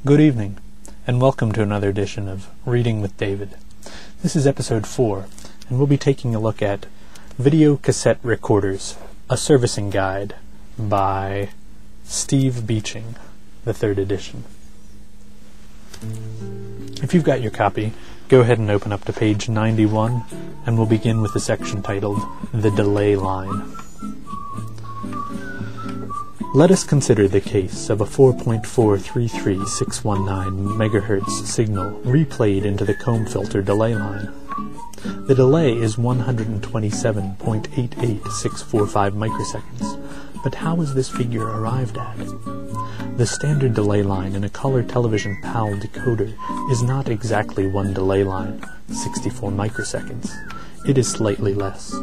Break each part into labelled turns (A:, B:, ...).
A: Good evening, and welcome to another edition of Reading with David. This is episode 4, and we'll be taking a look at Videocassette Recorders, a Servicing Guide by Steve Beeching, the 3rd edition. If you've got your copy, go ahead and open up to page 91, and we'll begin with the section titled The Delay Line. Let us consider the case of a 4.433619 MHz signal replayed into the comb filter delay line. The delay is 127.88645 microseconds, but how is this figure arrived at? The standard delay line in a color television PAL decoder is not exactly one delay line, 64 microseconds. It is slightly less.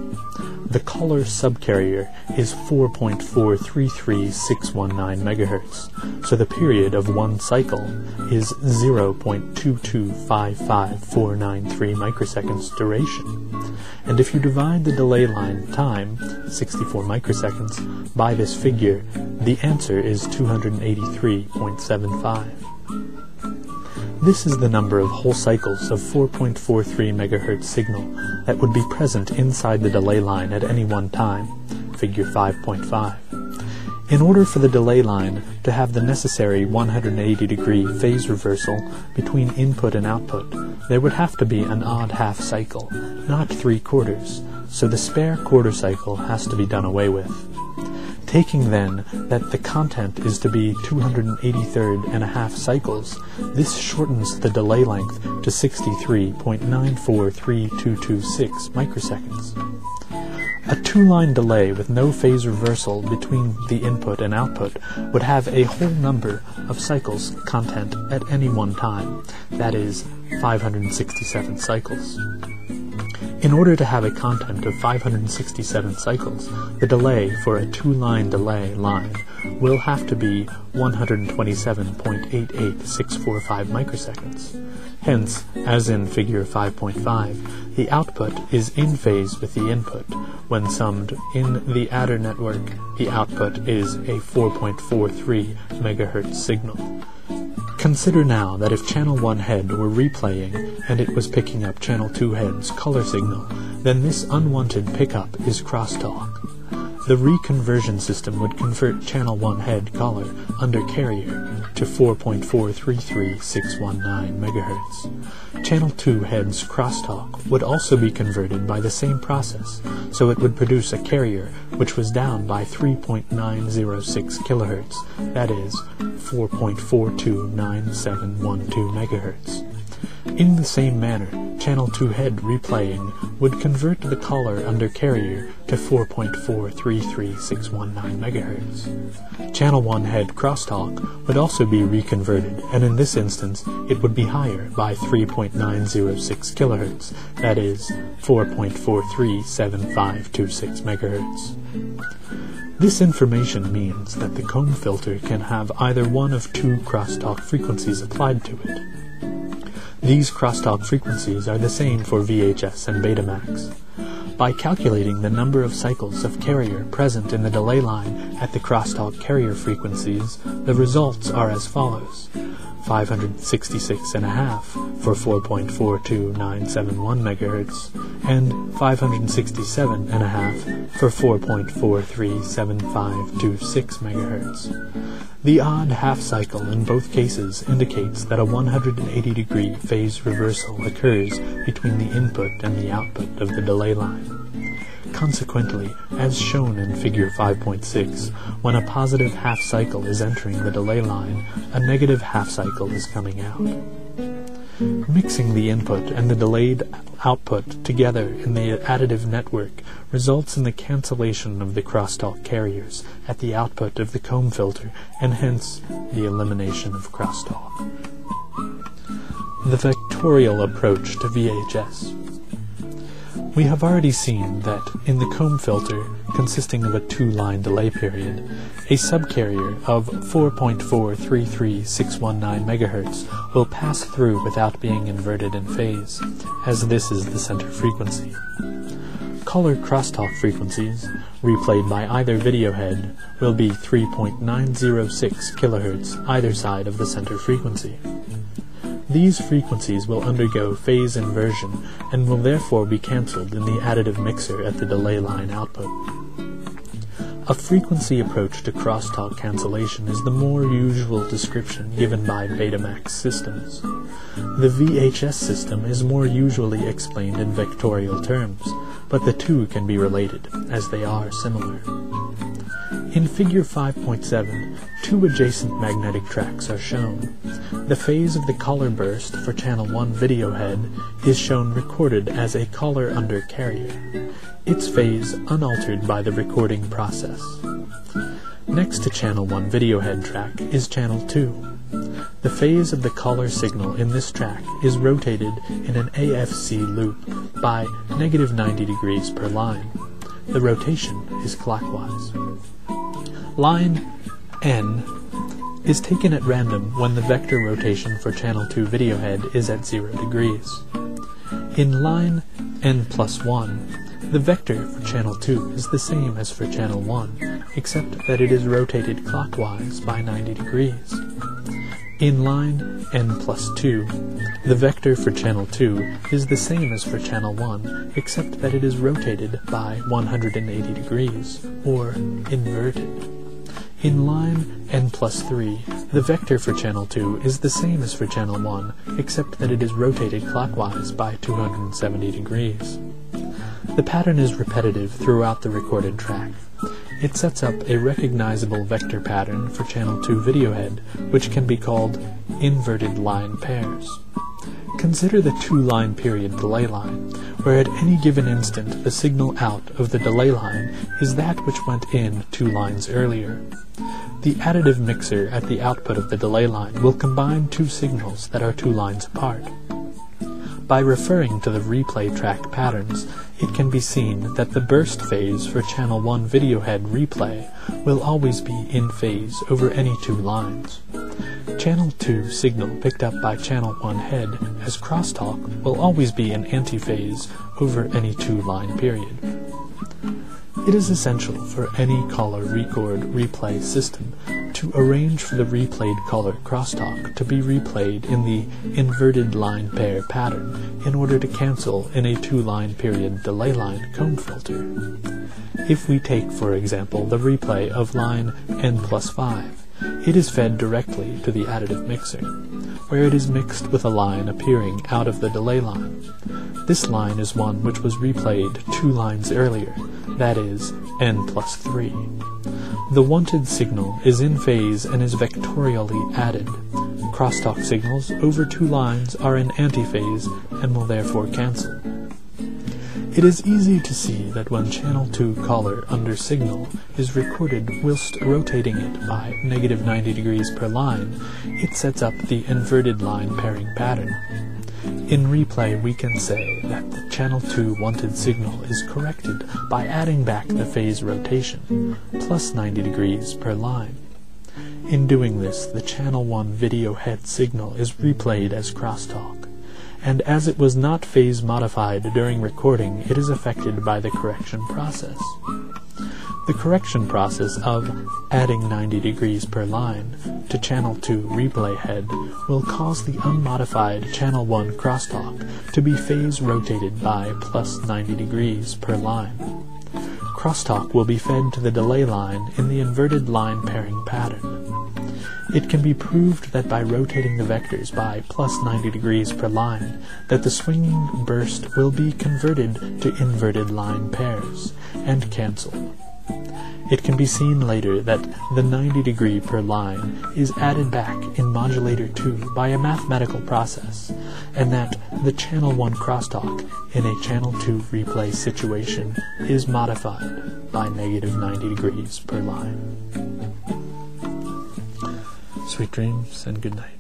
A: The color subcarrier is 4.433619 MHz, so the period of one cycle is 0.2255493 microseconds duration. And if you divide the delay line time, 64 microseconds, by this figure, the answer is 283.75. This is the number of whole cycles of 4.43 MHz signal that would be present inside the delay line at any one time, figure 5.5. In order for the delay line to have the necessary 180-degree phase reversal between input and output, there would have to be an odd half cycle, not 3/4, so the spare quarter cycle has to be done away with. Taking then that the content is to be 283.5 cycles, this shortens the delay length to 63.943226 microseconds. A two-line delay with no phase reversal between the input and output would have a whole number of cycles content at any one time, that is, 567 cycles. In order to have a content of 567 cycles, the delay for a two-line delay line will have to be 127.88645 microseconds. Hence, as in figure 5.5, the output is in phase with the input. When summed in the adder network, the output is a 4.43 MHz signal. Consider now that if channel 1 head were replaying and it was picking up channel 2 head's color signal, then this unwanted pickup is crosstalk. The reconversion system would convert channel 1 head color under carrier to 4.433619 MHz. Channel 2 head's crosstalk would also be converted by the same process, so it would produce a carrier which was down by 3.906 kHz, that is, 4.429712 MHz. In the same manner, channel 2 head replaying would convert the color under carrier to 4.433619 MHz. Channel 1 head crosstalk would also be reconverted, and in this instance it would be higher by 3.906 kHz, that is, 4.437526 MHz. This information means that the comb filter can have either one of two crosstalk frequencies applied to it. These crosstalk frequencies are the same for VHS and Betamax. By calculating the number of cycles of carrier present in the delay line at the crosstalk carrier frequencies, the results are as follows: 566.5 for 4.42971 MHz, and 567.5 for 4.437526 MHz. The odd half cycle in both cases indicates that a 180-degree phase reversal occurs between the input and the output of the delay line. Consequently, as shown in figure 5.6, when a positive half cycle is entering the delay line, a negative half cycle is coming out. Mixing the input and the delayed output together in the additive network results in the cancellation of the crosstalk carriers at the output of the comb filter, and hence the elimination of crosstalk. The vectorial approach to VHS. We have already seen that in the comb filter, consisting of a two-line delay period, a subcarrier of 4.433619 MHz will pass through without being inverted in phase, as this is the center frequency. color crosstalk frequencies, replayed by either video head, will be 3.906 kHz either side of the center frequency. These frequencies will undergo phase inversion and will therefore be cancelled in the additive mixer at the delay line output. A frequency approach to crosstalk cancellation is the more usual description given by Betamax systems. The VHS system is more usually explained in vectorial terms, but the two can be related, as they are similar. In Figure 5.7, two adjacent magnetic tracks are shown. The phase of the color burst for Channel 1 video head is shown recorded as a color under carrier, its phase unaltered by the recording process. Next to Channel 1 video head track is Channel 2. The phase of the color signal in this track is rotated in an AFC loop by -90 degrees per line. The rotation is clockwise. Line N is taken at random when the vector rotation for Channel 2 video head is at 0 degrees. In line N+1, the vector for Channel 2 is the same as for Channel 1, except that it is rotated clockwise by 90 degrees. In line N+2, the vector for Channel 2 is the same as for Channel 1, except that it is rotated by 180 degrees, or inverted. In line N+3, the vector for Channel 2 is the same as for Channel 1, except that it is rotated clockwise by 270 degrees. The pattern is repetitive throughout the recorded track. It sets up a recognizable vector pattern for Channel 2 video head, which can be called inverted line pairs. Consider the two-line period delay line, where at any given instant the signal out of the delay line is that which went in 2 lines earlier. The additive mixer at the output of the delay line will combine 2 signals that are 2 lines apart. By referring to the replay track patterns, it can be seen that the burst phase for Channel 1 video head replay will always be in phase over any 2 lines. Channel 2 signal picked up by Channel 1 head as crosstalk will always be in antiphase over any 2-line period. It is essential for any color record replay system to arrange for the replayed color crosstalk to be replayed in the inverted line pair pattern in order to cancel in a 2-line period delay line comb filter. If we take, for example, the replay of line N+5, it is fed directly to the additive mixer, where it is mixed with a line appearing out of the delay line. This line is one which was replayed 2 lines earlier, that is, N+3. The wanted signal is in phase and is vectorially added. Crosstalk signals over 2 lines are in antiphase and will therefore cancel. It is easy to see that when Channel 2 color under signal is recorded whilst rotating it by -90 degrees per line, it sets up the inverted line pairing pattern. In replay, we can say that the Channel 2 wanted signal is corrected by adding back the phase rotation, plus 90 degrees per line. In doing this, the Channel 1 video head signal is replayed as crosstalk, and as it was not phase modified during recording, it is affected by the correction process. The correction process of adding 90 degrees per line to Channel 2 replay head will cause the unmodified Channel 1 crosstalk to be phase rotated by plus 90 degrees per line. Crosstalk will be fed to the delay line in the inverted line pairing pattern. It can be proved that by rotating the vectors by plus 90 degrees per line, that the swinging burst will be converted to inverted line pairs and cancel. It can be seen later that the 90 degree per line is added back in modulator 2 by a mathematical process, and that the Channel 1 crosstalk in a Channel 2 replay situation is modified by -90 degrees per line. Sweet dreams and good night.